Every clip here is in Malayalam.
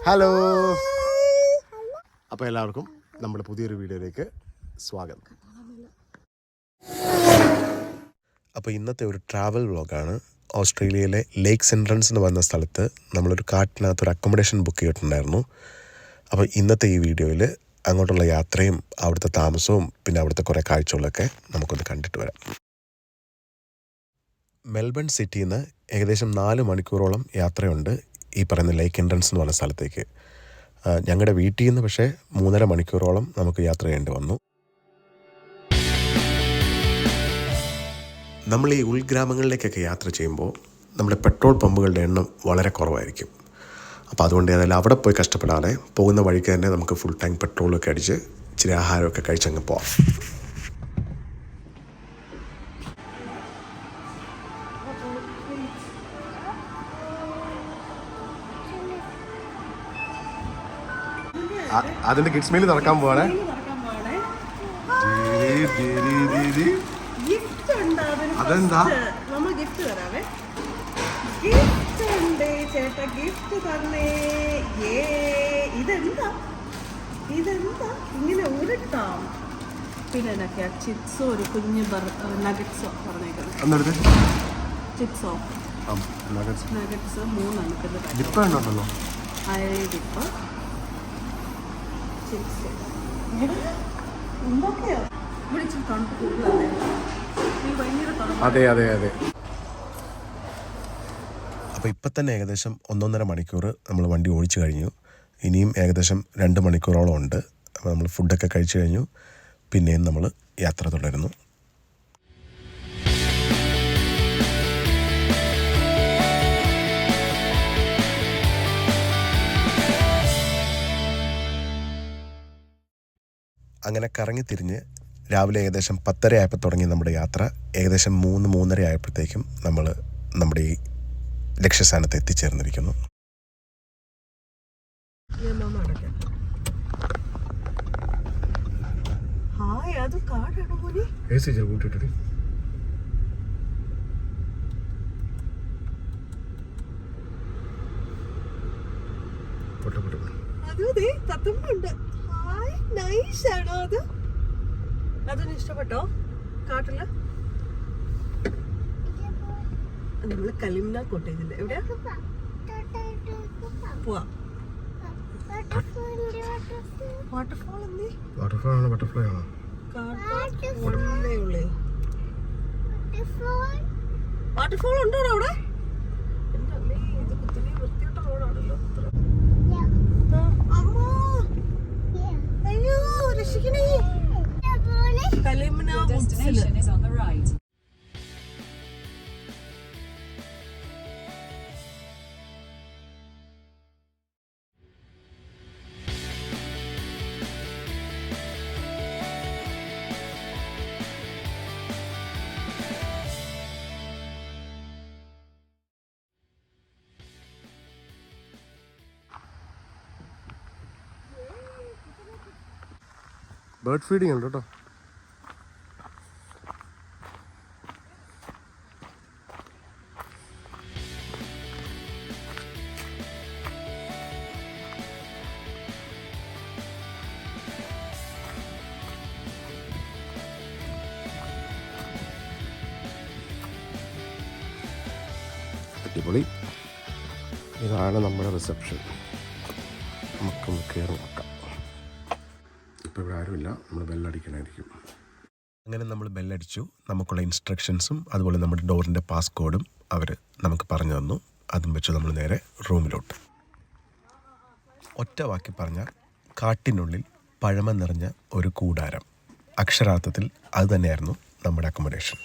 ഹലോ. അപ്പോൾ എല്ലാവർക്കും നമ്മുടെ പുതിയൊരു വീഡിയോയിലേക്ക് സ്വാഗതം. അപ്പോൾ ഇന്നത്തെ ഒരു ട്രാവൽ വ്ളോഗാണ്. ഓസ്ട്രേലിയയിലെ ലേക്ക് സെൻട്രൻസ് എന്ന് പറയുന്ന സ്ഥലത്ത് നമ്മളൊരു കാട്ടിനകത്ത് ഒരു അക്കോമഡേഷൻ ബുക്ക് ചെയ്തിട്ടുണ്ടായിരുന്നു. അപ്പോൾ ഇന്നത്തെ ഈ വീഡിയോയിൽ അങ്ങോട്ടുള്ള യാത്രയും അവിടുത്തെ താമസവും പിന്നെ അവിടുത്തെ കുറേ കാഴ്ചകളൊക്കെ നമുക്കൊന്ന് കണ്ടിട്ട് വരാം. മെൽബൺ സിറ്റിയിൽ നിന്ന് ഏകദേശം 4 മണിക്കൂറോളം യാത്രയുണ്ട് ഈ പറയുന്ന ലേക്ക് എൻട്രൻസ് എന്ന് പറയുന്ന സ്ഥലത്തേക്ക്. ഞങ്ങളുടെ വീട്ടിൽ നിന്ന് പക്ഷേ 3.5 മണിക്കൂറോളം നമുക്ക് യാത്ര ചെയ്യേണ്ടി വന്നു. നമ്മൾ ഈ ഉൾഗ്രാമങ്ങളിലേക്കൊക്കെ യാത്ര ചെയ്യുമ്പോൾ നമ്മുടെ പെട്രോൾ പമ്പുകളുടെ എണ്ണം വളരെ കുറവായിരിക്കും. അപ്പോൾ അതുകൊണ്ട് ഏതായാലും അവിടെ പോയി കഷ്ടപ്പെടാതെ പോകുന്ന വഴിക്ക് തന്നെ നമുക്ക് ഫുൾ ടാങ്ക് പെട്രോളൊക്കെ അടിച്ച് ഇച്ചിരി ആഹാരമൊക്കെ കഴിച്ചങ്ങ് പോവാം. അതിന്റെ കിഡ്സ് മീൽ നടക്കാൻ പോവാണേ. അതെന്താ നമ്മൾ ഗിഫ്റ്റ് തരാവേ. ഗിഫ്റ്റ് ഉണ്ട് ചേട്ടാ, ഗിഫ്റ്റ് തന്നേ. ഇതെന്താ ഇങ്ങനെ ഉരുട്ടാം. പിന്നെ എന്നൊക്കെയാ ചിപ്സോ ഒരു കുഞ്ഞ് നഗറ്റ്സോ പറഞ്ഞേക്കുന്നത്. ചിപ്സോ നഗറ്റ്സ് 3 ഡിപ്പുണ്ടല്ലോ. ഡിപ്പ് ചിപ്സ് എന്തൊക്കെയാ വിളിച്ചു കണ്ടു കൂടുതലല്ലേ. അതെ അതെ അതെ. അപ്പോൾ ഇപ്പം തന്നെ ഏകദേശം 1.5 മണിക്കൂർ നമ്മൾ വണ്ടി ഓടിച്ചു കഴിഞ്ഞു. ഇനിയും ഏകദേശം 2 മണിക്കൂറോളം ഉണ്ട്. അപ്പോൾ നമ്മൾ ഫുഡൊക്കെ കഴിച്ചു കഴിഞ്ഞു. പിന്നെയും നമ്മൾ യാത്ര തുടരുന്നു. അങ്ങനെ കറങ്ങിത്തിരിഞ്ഞ് രാവിലെ ഏകദേശം 10:30 ആയപ്പോൾ തുടങ്ങി നമ്മുടെ യാത്ര. ഏകദേശം 3-3:30 ആയപ്പോഴത്തേക്കും നമ്മൾ നമ്മുടെ ഈ ലക്ഷ്യസ്ഥാനത്ത് എത്തിച്ചേർന്നിരിക്കുന്നു. അതൊന്നും ഇഷ്ടപ്പെട്ടോ കാട്ടില്? നമ്മള് കലിംന കോട്ടേജില്ലേ, എവിടെയാ പോവാ? വാട്ടർഫോൾ ബട്ടർഫ്ലൈ ആണോ? വാട്ടർഫോൾ ഉണ്ടോ അവിടെ? എന്റെ അമ്മേ, ഇത് കുത്തിരി വൃത്തിയിട്ട റോഡാണല്ലോ. അയ്യോ രക്ഷിക്കണേ. കലിംന വുഡ്സില് ബേർഡ് ഫീഡിങ് ഉണ്ട് കേട്ടോ. അടിപൊളി. ഇതാണ് നമ്മുടെ റിസപ്ഷൻ. നമുക്കൊന്ന് കയറി നോക്കാം. ഇപ്പോൾ ഇവിടെ ആരുമില്ല, നമ്മൾ ബെല്ലടിക്കണമായിരിക്കും. അങ്ങനെ നമ്മൾ ബെല്ലടിച്ചു. നമുക്കുള്ള ഇൻസ്ട്രക്ഷൻസും അതുപോലെ നമ്മുടെ ഡോറിൻ്റെ പാസ്കോഡും അവർ നമുക്ക് പറഞ്ഞു തന്നു. അതും വെച്ച് നമ്മൾ നേരെ റൂമിലോട്ട്. ഒറ്റ വാക്കി പറഞ്ഞാൽ കാട്ടിനുള്ളിൽ പഴമ നിറഞ്ഞ ഒരു കൂടാരം. അക്ഷരാർത്ഥത്തിൽ അത് തന്നെയായിരുന്നു നമ്മുടെ അക്കോമഡേഷൻ.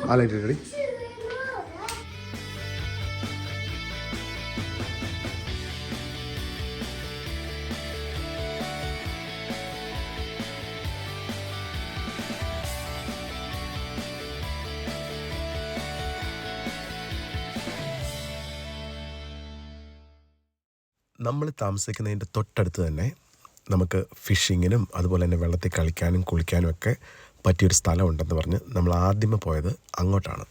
ആ ലൈറ്റ് റെഡി. നമ്മൾ താമസിക്കുന്നതിൻ്റെ തൊട്ടടുത്ത് തന്നെ നമുക്ക് ഫിഷിങ്ങിനും അതുപോലെ തന്നെ വെള്ളത്തിൽ കളിക്കാനും കുളിക്കാനും ഒക്കെ പറ്റിയൊരു സ്ഥലമുണ്ടെന്ന് പറഞ്ഞ് നമ്മൾ ആദ്യമേ പോയത് അങ്ങോട്ടാണ്.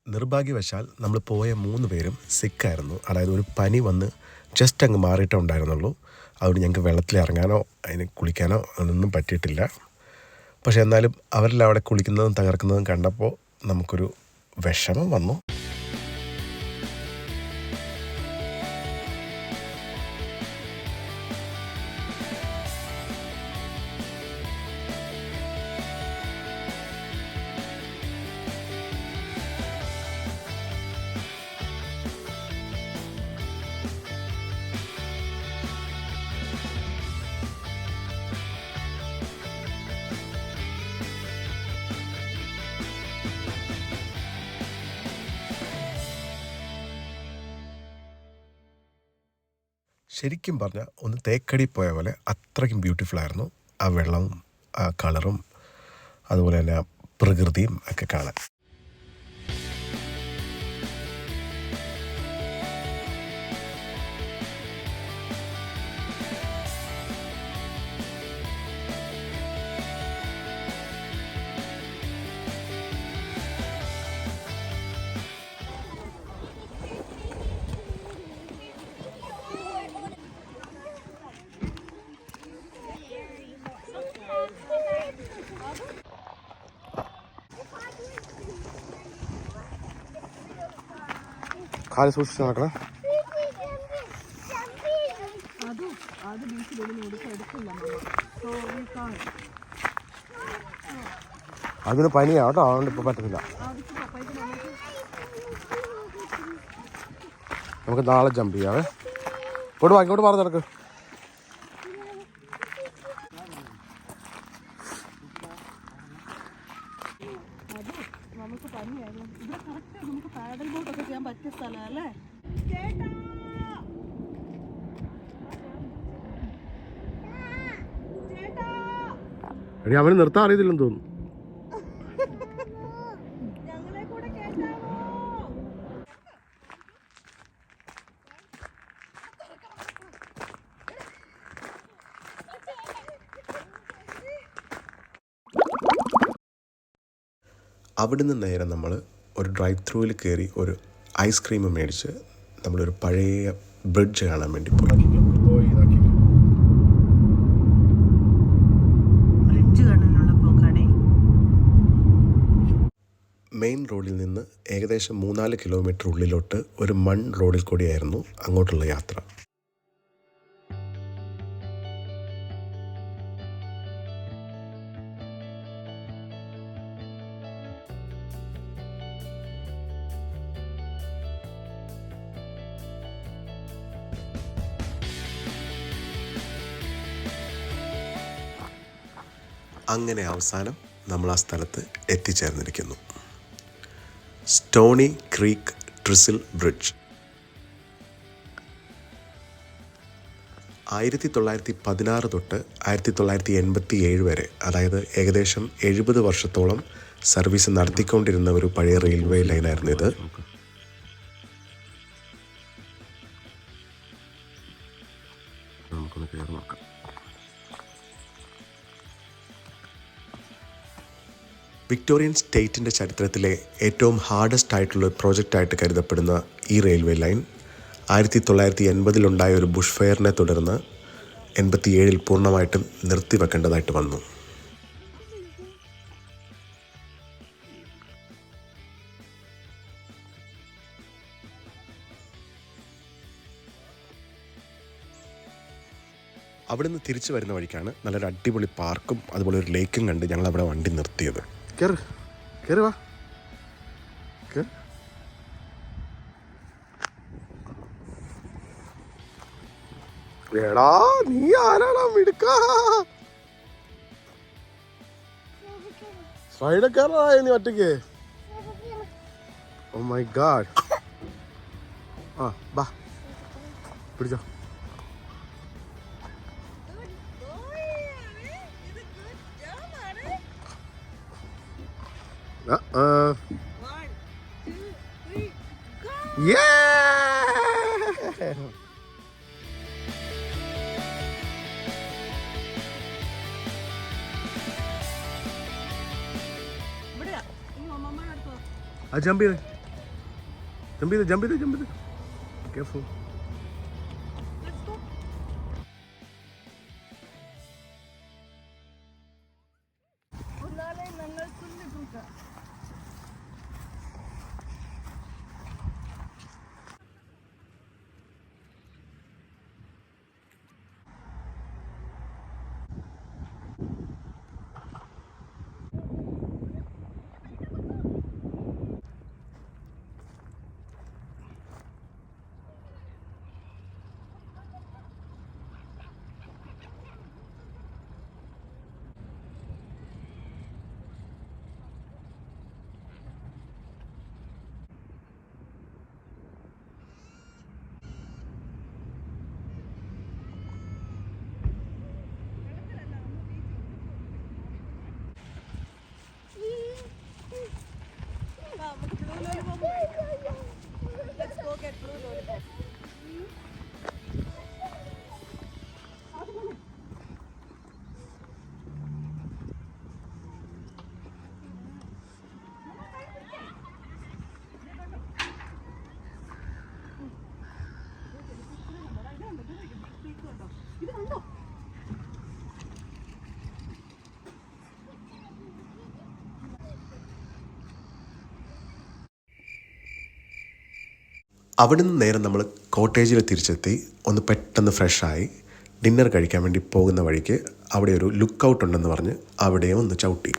നിർഭാഗ്യവശാൽ നമ്മൾ പോയ 3 പേരും സിക്കായിരുന്നു. അതായത് ഒരു പനി വന്ന് ജസ്റ്റ് അങ്ങ് മാറിയിട്ടേ ഉണ്ടായിരുന്നുള്ളൂ. അതുകൊണ്ട് ഞങ്ങൾക്ക് വെള്ളത്തിൽ ഇറങ്ങാനോ അതിന് കുളിക്കാനോ അതൊന്നും പറ്റിയിട്ടില്ല. പക്ഷെ എന്നാലും അവരെല്ലാം അവിടെ കുളിക്കുന്നതും തകർക്കുന്നതും കണ്ടപ്പോൾ നമുക്കൊരു വിഷമം വന്നു. ശരിക്കും പറഞ്ഞാൽ ഒന്ന് തേക്കടി പോയ പോലെ അത്രയ്ക്കും ബ്യൂട്ടിഫുൾ ആയിരുന്നു ആ വെള്ളവും ആ കളറും അതുപോലെ തന്നെ ആ പ്രകൃതിയും ഒക്കെ കാണാൻ. കാല് സൂക്ഷിച്ച് നടക്കണം. അതിന് പനിയാ കേട്ടോ, അതുകൊണ്ട് ഇപ്പൊ പറ്റത്തില്ല. നമുക്ക് നാളെ ജമ്പ് ചെയ്യാവേ. ഇങ്ങോട്ട് മാറി നടക്ക്. നമുക്ക് പനിയായിരുന്നു. ഇവിടെ കറക്റ്റ് നമുക്ക് പാഡൽ ബോട്ടൊക്കെ ചെയ്യാൻ പറ്റിയ സ്ഥലമല്ലേ? എടി അവന് നിർത്താൻ അറിയത്തില്ലെന്ന് തോന്നുന്നു. ഞങ്ങളെ കൂടെ കേട്ടാവോ? അവിടുന്ന് നേരെ നമ്മൾ ഒരു ഡ്രൈവ് ത്രൂവിൽ കയറി ഒരു ഐസ്ക്രീം മേടിച്ച് നമ്മളൊരു പഴയ ബ്രിഡ്ജ് കാണാൻ വേണ്ടി പോയി. മെയിൻ റോഡിൽ നിന്ന് ഏകദേശം 3-4 കിലോമീറ്റർ ഉള്ളിലോട്ട് ഒരു മൺ റോഡിൽ കൂടിയായിരുന്നു അങ്ങോട്ടുള്ള യാത്ര. അങ്ങനെ അവസാനം നമ്മൾ ആ സ്ഥലത്ത് എത്തിച്ചേർന്നിരിക്കുന്നു. സ്റ്റോണി ക്രീക്ക് ട്രിസിൽ ബ്രിഡ്ജ് 1916 തൊട്ട് 1987 വരെ, അതായത് ഏകദേശം 70 വർഷത്തോളം സർവീസ് നടത്തിക്കൊണ്ടിരുന്ന ഒരു പഴയ റെയിൽവേ ലൈനായിരുന്നു ഇത്. നമുക്കൊന്ന് കയറി നോക്കാം. വിക്ടോറിയൻ സ്റ്റേറ്റിൻ്റെ ചരിത്രത്തിലെ ഏറ്റവും ഹാർഡസ്റ്റ് ആയിട്ടുള്ള പ്രോജക്റ്റായിട്ട് കരുതപ്പെടുന്ന ഈ റെയിൽവേ ലൈൻ 1980 ഒരു ബുഷ് ഫയറിനെ തുടർന്ന് 87 പൂർണ്ണമായിട്ടും നിർത്തിവെക്കേണ്ടതായിട്ട് വന്നു. അവിടെ നിന്ന് തിരിച്ചു വരുന്ന വഴിക്കാണ് നല്ലൊരു അടിപൊളി പാർക്കും അതുപോലെ ഒരു ലേക്കും കണ്ട് ഞങ്ങൾ അവിടെ വണ്ടി നിർത്തിയത്. കയറി വാ. എടാ നീ ആരാടാ മിടുക്കാ? സൈഡൊക്കെ നീ ഒറ്റയ്ക്ക്? Oh my god. ആ ബാ പിടിച്ചോ. One, two, three, go! Yeah! ഇവിടെയാ ഈ അമ്മമ്മയുടെ അടുത്ത് വാ. ആ ജമ്പ് ചെയ്ത് കെയർഫുൾ. Let's go. ഒന്നാലെ ഞങ്ങൾ തുള്ളി തൂക്കാം. നമുക്ക് blue lollipop കഴിക്കാം. Let's go get blue lollipop. ഇത് കണ്ടോ? അവിടെ നിന്ന് നേരെ നമ്മൾ കോട്ടേജിൽ തിരിച്ചെത്തി ഒന്ന് പെട്ടെന്ന് ഫ്രഷായി ഡിന്നർ കഴിക്കാൻ വേണ്ടി പോകുന്ന വഴിക്ക് അവിടെ ഒരു ലുക്ക് ഔട്ട് ഉണ്ടെന്ന് പറഞ്ഞ് അവിടെയും ഒന്ന് ചവിട്ടി.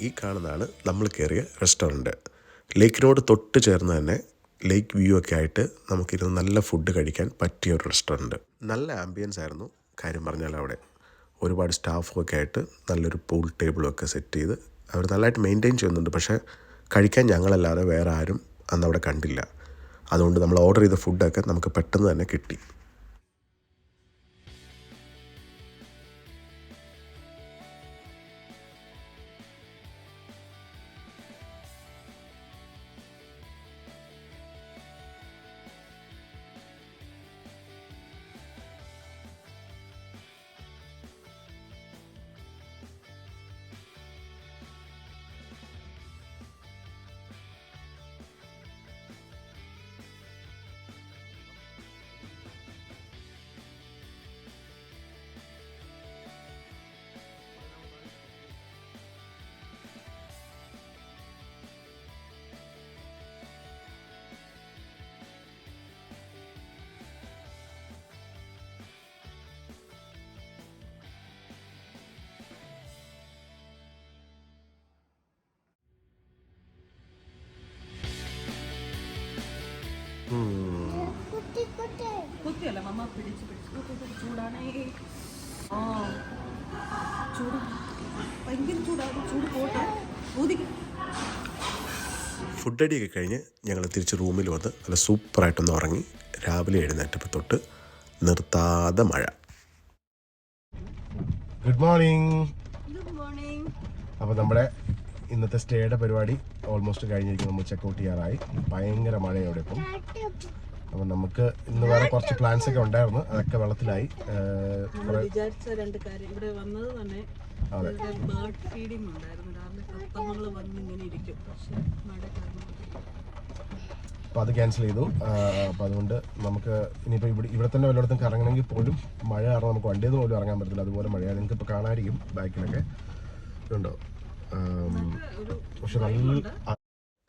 ഈ കാണുന്നതാണ് നമ്മൾ കയറിയ റെസ്റ്റോറൻറ്റ്. ലേക്കിനോട് തൊട്ട് ചേർന്ന് തന്നെ ലേക്ക് വ്യൂ ഒക്കെ ആയിട്ട് നമുക്കിരുന്ന് നല്ല ഫുഡ് കഴിക്കാൻ പറ്റിയ ഒരു റെസ്റ്റോറൻറ്റ്. നല്ല ആംബിയൻസ് ആയിരുന്നു കാര്യം പറഞ്ഞാൽ. അവിടെ ഒരുപാട് സ്റ്റാഫും ഒക്കെ ആയിട്ട് നല്ലൊരു പൂൾ ടേബിളും ഒക്കെ സെറ്റ് ചെയ്ത് അവർ നല്ലതായിട്ട് മെയിൻറ്റെയിൻ ചെയ്യുന്നുണ്ട്. പക്ഷേ കഴിക്കാൻ ഞങ്ങളല്ലാതെ വേറെ ആരും അന്ന് അവിടെ കണ്ടില്ല. അതുകൊണ്ട് നമ്മൾ ഓർഡർ ചെയ്ത ഫുഡൊക്കെ നമുക്ക് പെട്ടെന്ന് തന്നെ കിട്ടി. മാമ പിടിച്ച് ചൂടാണേ. ആ ചൂട് ഭയങ്കര ചൂടാണ്. ചൂട് പോട്ടെ ഊതിക്കും. ഫുഡ് അടിയൊക്കെ കഴിഞ്ഞ് ഞങ്ങൾ തിരിച്ച് റൂമിൽ വന്ന് നല്ല സൂപ്പറായിട്ടൊന്ന് ഉറങ്ങി. രാവിലെ എഴുന്നേറ്റപ്പോൾ തൊട്ട് നിർത്താതെ മഴ. Good morning. Good morning. അപ്പോൾ നമ്മുടെ ഇന്നത്തെ സ്റ്റേയുടെ പരിപാടി ഓൾമോസ്റ്റ് കഴിഞ്ഞിരിക്കും. നമ്മൾ ചെക്കൗട്ട് ചെയ്യാറായി. ഭയങ്കര മഴയാണ് ഇപ്പം. അപ്പം നമുക്ക് ഇന്ന് വേറെ കുറച്ച് പ്ലാൻസ് ഒക്കെ ഉണ്ടായിരുന്നു, അതൊക്കെ വെള്ളത്തിലായി. വിചാരിച്ച 2 കാര്യം ഇവിടെ വന്നത് തന്നെ. ബേർഡ് ഫീഡിംഗ് ഉണ്ടായിരുന്നു. രാവിലെ തത്തമ്മകൾ വന്ന് ഇങ്ങനെ ഇരിക്കും. പക്ഷേ മഴ കാരണം അപ്പോൾ അത് ക്യാൻസൽ ചെയ്തു. അപ്പോൾ അതുകൊണ്ട് നമുക്ക് ഇനിയിപ്പോൾ ഇവിടെ തന്നെ വല്ലയിടത്തും കറങ്ങണമെങ്കിൽ പോലും മഴ കാരണം നമുക്ക് വണ്ടിയിൽ നിന്ന് പോലും ഇറങ്ങാൻ പറ്റത്തില്ല. അതുപോലെ മഴയാണ്. നിങ്ങൾക്ക് ഇപ്പോൾ കാണാതിരിക്കും ബാക്കിലൊക്കെ ഇതുണ്ടോ. പക്ഷെ നല്ല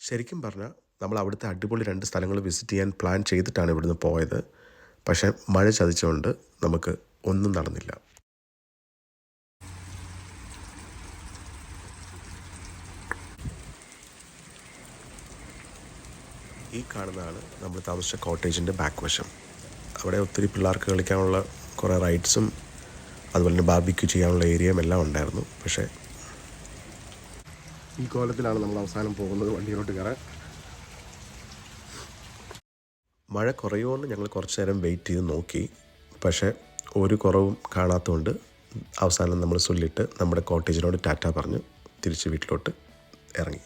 ശരിക്കും പറഞ്ഞാൽ നമ്മൾ അവിടുത്തെ അടിപൊളി 2 സ്ഥലങ്ങൾ വിസിറ്റ് ചെയ്യാൻ പ്ലാൻ ചെയ്തിട്ടാണ് ഇവിടുന്ന് പോയത്. പക്ഷേ മഴ ചതിച്ചുകൊണ്ട് നമുക്ക് ഒന്നും നടന്നില്ല. ഈ കാണുന്നതാണ് നമ്മൾ താമസിച്ച കോട്ടേജിൻ്റെ ബാക്ക് വശം. അവിടെ ഒത്തിരി പിള്ളേർക്ക് കളിക്കാനുള്ള കുറേ റൈഡ്സും അതുപോലെ തന്നെ ബാർബിക്യൂ ചെയ്യാനുള്ള ഏരിയയും എല്ലാം ഉണ്ടായിരുന്നു. പക്ഷേ ഈ കോലത്തിലാണ് നമ്മൾ അവസാനം പോകുന്നത് വണ്ടിയിലോട്ട് കയറാൻ. മഴ കുറയുമെന്ന് ഞങ്ങൾ കുറച്ച് നേരം വെയിറ്റ് ചെയ്ത് നോക്കി. പക്ഷേ ഒരു കുറവും കാണാത്തതുകൊണ്ട് അവസാനം നമ്മൾ ചൊല്ലിയിട്ട് നമ്മുടെ കോട്ടേജിനോട് ടാറ്റ പറഞ്ഞ് തിരിച്ച് വീട്ടിലോട്ട് ഇറങ്ങി.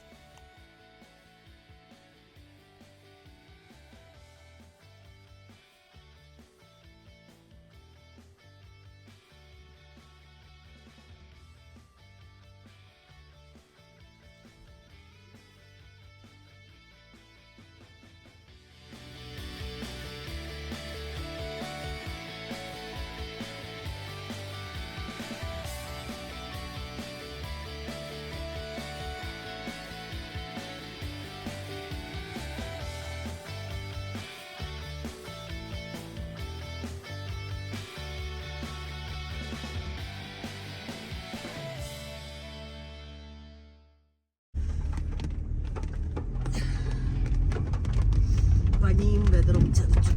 പനിയും വെതറും ചതിച്ചു.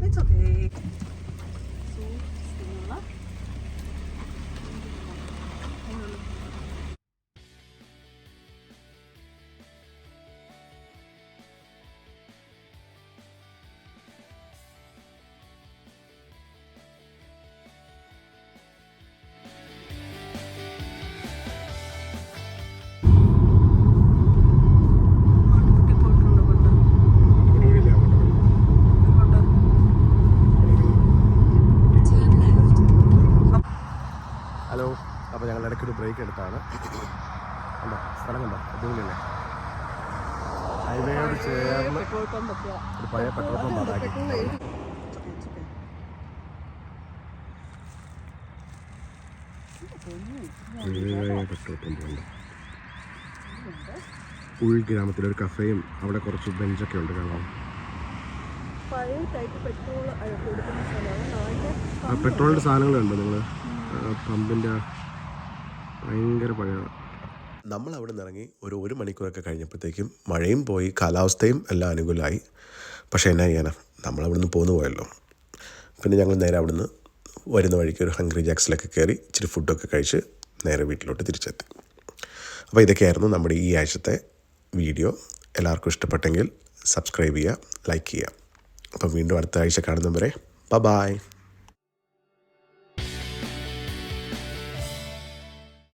It's okay. So, hello. അപ്പോൾ ഞങ്ങൾ ഇടയ്ക്കൊരു ബ്രേക്ക് എടുത്താണ്. കണ്ടോ സ്ഥലം കണ്ടോ, അടിപൊളിയല്ലേ. ഹൈവേയോട് ചേർന്ന് ഒരു പഴയ പെട്രോൾ പമ്പ് അതാക്കി. പെട്രോൾ പമ്പ് ഉണ്ട്. ഉൾഗ്രാമത്തിലൊരു കഫേയും അവിടെ കുറച്ച് ബെഞ്ചൊക്കെ ഉണ്ട് കാണാം. പെട്രോളിൻ്റെ സാധനങ്ങളുണ്ടോ നിങ്ങൾ? പമ്പിൻ്റെ ഭയങ്കര പഴയ. നമ്മൾ അവിടെ നിന്ന് ഇറങ്ങി ഒരു മണിക്കൂറൊക്കെ കഴിഞ്ഞപ്പോഴത്തേക്കും മഴയും പോയി, കാലാവസ്ഥയും എല്ലാം അനുകൂലമായി. പക്ഷേ എന്നാ ചെയ്യാനാ, നമ്മളവിടെ നിന്ന് പോന്നു പോയല്ലോ. പിന്നെ ഞങ്ങൾ നേരെ അവിടെ നിന്ന് വരുന്ന വഴിക്ക് ഒരു ഹംഗ്രി ജാക്സിലൊക്കെ കയറി ഇച്ചിരി ഫുഡൊക്കെ കഴിച്ച് നേരെ വീട്ടിലോട്ട് തിരിച്ചെത്തി. അപ്പോൾ ഇതൊക്കെയായിരുന്നു നമ്മുടെ ഈ ആഴ്ചത്തെ വീഡിയോ. എല്ലാവർക്കും ഇഷ്ടപ്പെട്ടെങ്കിൽ സബ്സ്ക്രൈബ് ചെയ്യുക, ലൈക്ക് ചെയ്യുക. അപ്പം വീണ്ടും അടുത്ത ആഴ്ച കാണുന്നവരെ ബൈ.